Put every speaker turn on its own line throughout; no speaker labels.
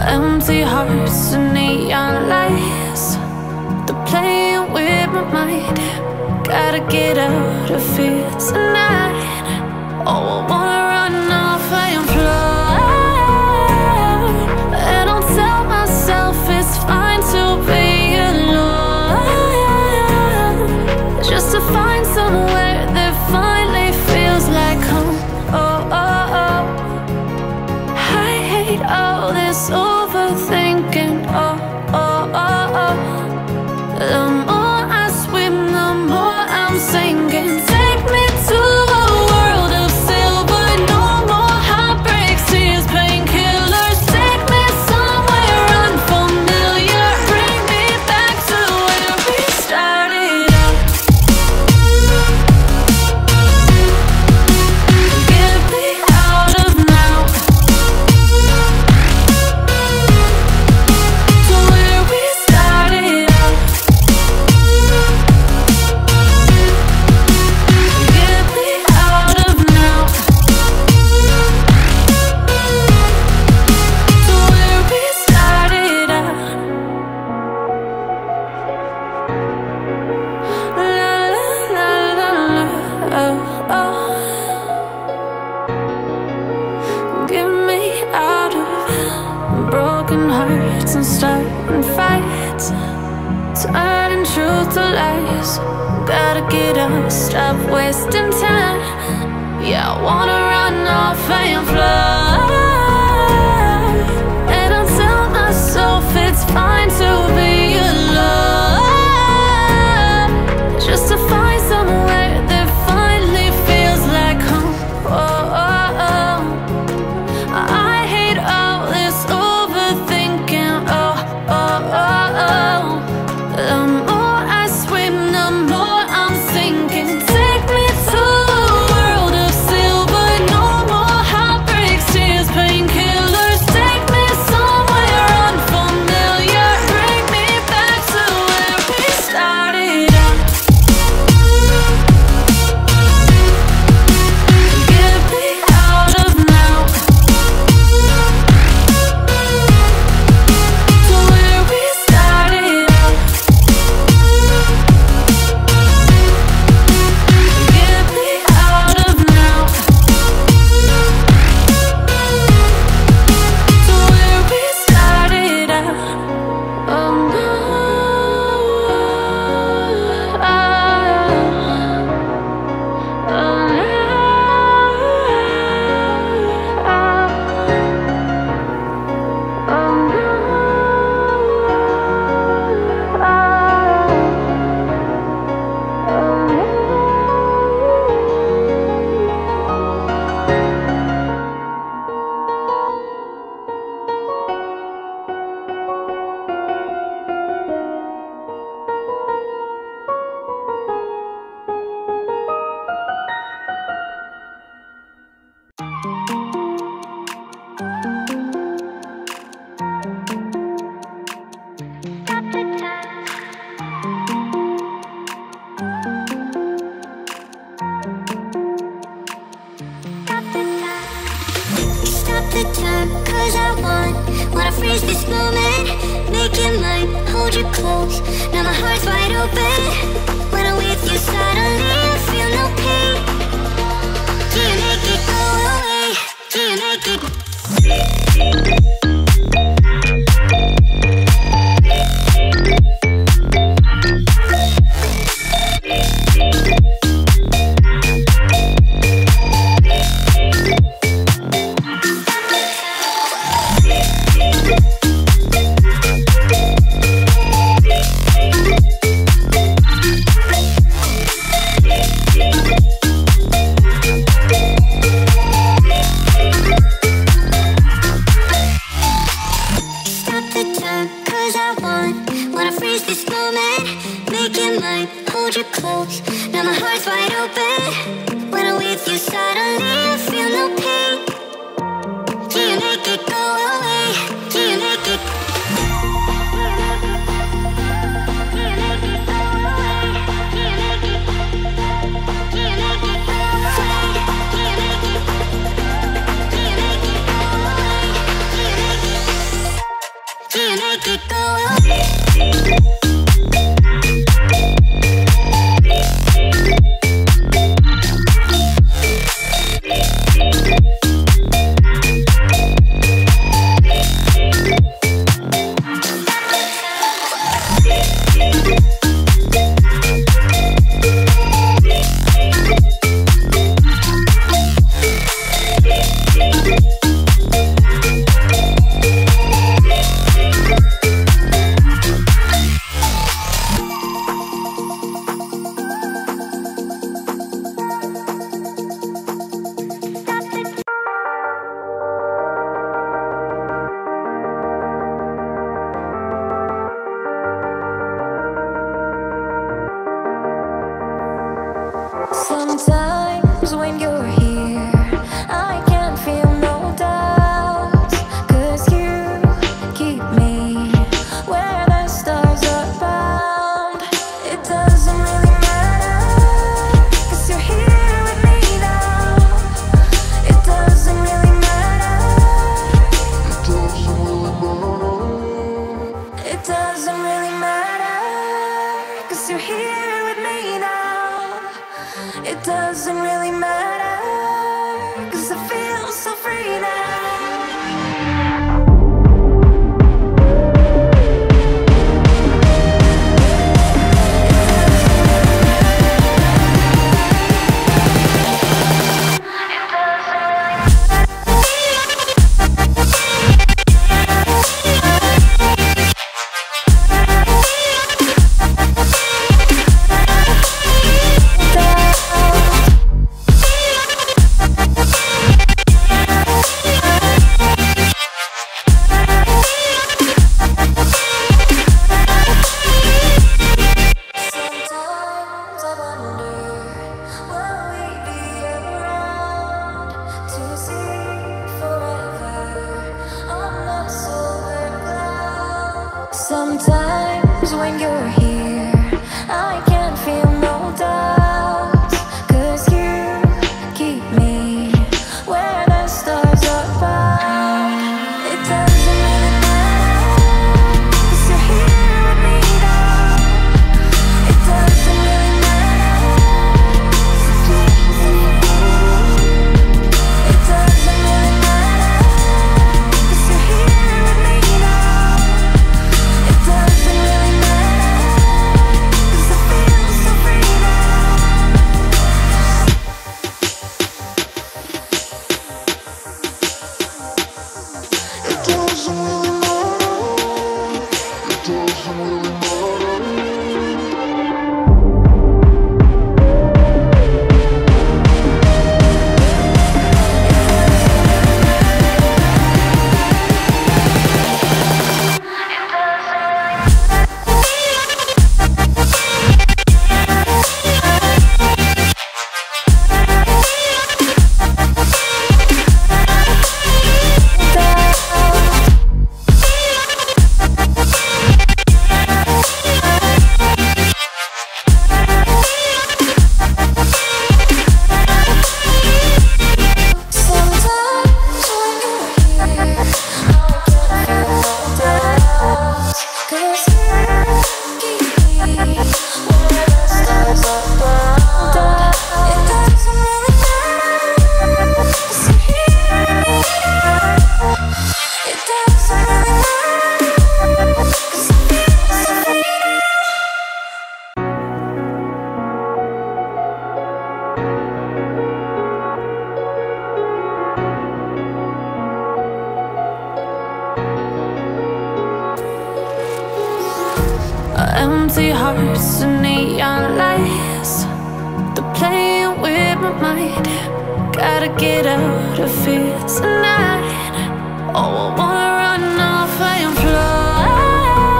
Empty hearts and neon lights, they're playing with my mind. Gotta get out of here tonight. Oh, I wanna run off and fly, and I'll tell myself it's fine to be alone, just to find somewhere that finally feels like home. Oh, oh, oh. I hate all this overthinking. Oh, oh, oh, oh. The more I swim, the more I'm sinking. Take me to a world of silver. No more heartbreaks, tears, painkillers. Take me somewhere unfamiliar. Bring me back to where we started out. Get me out of now, to where we started out. Get me out of now, to where we started out. La la la la la, oh, oh. Get me out of broken hearts and starting fights, turning truth to lies. Gotta get up, stop wasting time. Yeah, I wanna run off and fly, and I'll tell myself it's fine to be alone, just to find somewhere that finally feels like home. Oh, oh, oh. I hate all this overthinking. Oh, oh, oh, oh. The more I swim, the more I'm sinking. Take me to a world of silver. No more heartbreaks, tears, painkillers. Take me somewhere unfamiliar. Bring me back to where we started out. Get me out of now, to where we started out. Get me out of now, to where we started out. Oh no, oh no.
Stop the time, cause I wanna freeze this moment. Make it mine, hold you close. Now my heart's wide open. When I'm with you suddenly I feel no pain. Do you make it go away? Do you make it?
Sometimes when you're here, I can't feel no doubts, 'cause you keep me where the stars are above. It doesn't really matter, 'cause you're here with me now. It doesn't really matter. It doesn't really matter, 'cause you're here with me now. It doesn't really matter, 'cause I feel so free now. It doesn't really matter. It doesn't really matter. Empty hearts and neon lights, they're playing with my mind. Gotta get out of here tonight. Oh, I wanna run off and float,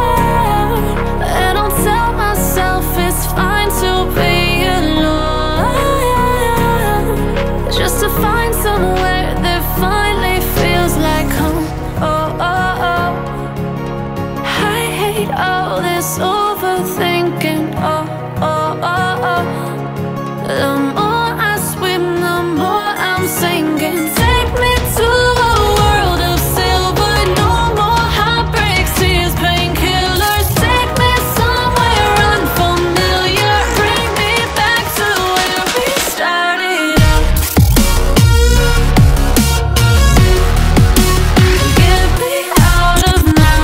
and I'll tell myself it's fine to be alone, just to find somewhere that finally feels like home. Oh, oh, oh. I hate all this overthinking. Oh, oh, oh, oh. The more I swim, the more I'm sinking. Take me to a world of silver. No more heartbreaks, tears, painkillers. Take me somewhere unfamiliar. Bring me back to where we started out. Get me out of now,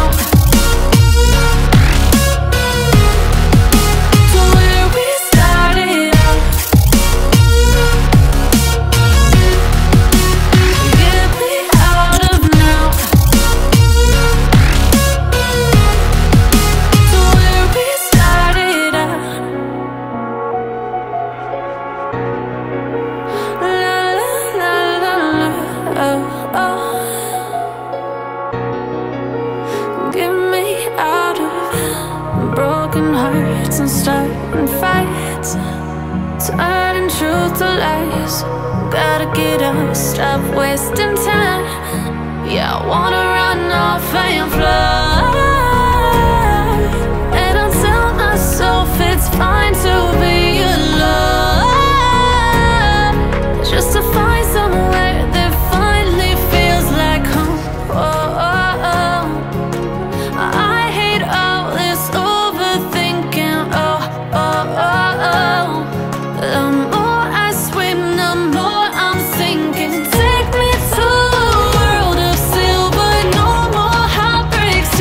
to where we started out. Get me out of now, to where we started out. La la la la la, oh, oh. Get me out of broken hearts and starting fights, turning truth to lies. Gotta get up, stop wasting time. Yeah, I wanna run off and fly, and I'll tell myself it's fine to be alone, just to find somewhere that finally feels like home. Oh, oh, oh. I hate all this overthinking. Oh, oh, oh, oh. The more I swim, the more I'm sinking. Take me to a world of silver. No more heartbreaks,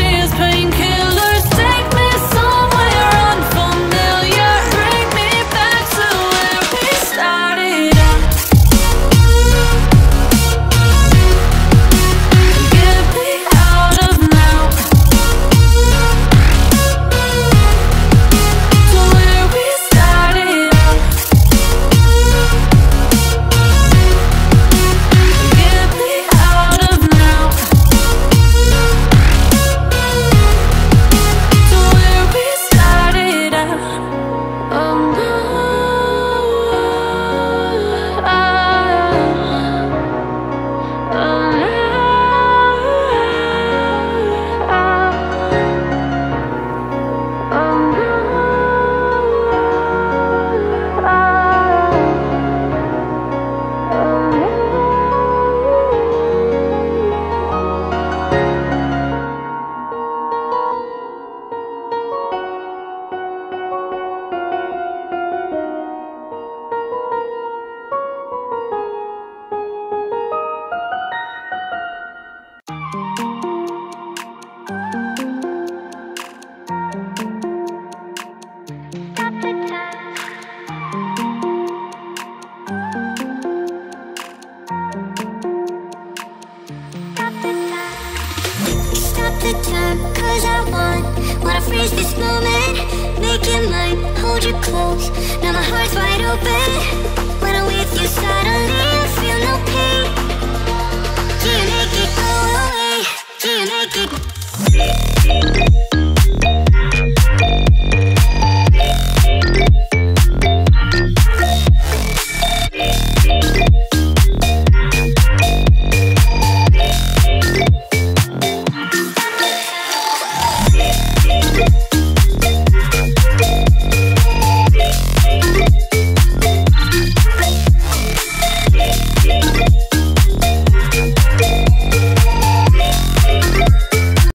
the time, cause I wanna freeze this moment, make it mine, hold you close. Now my heart's wide open. When I'm with you, suddenly I feel no pain.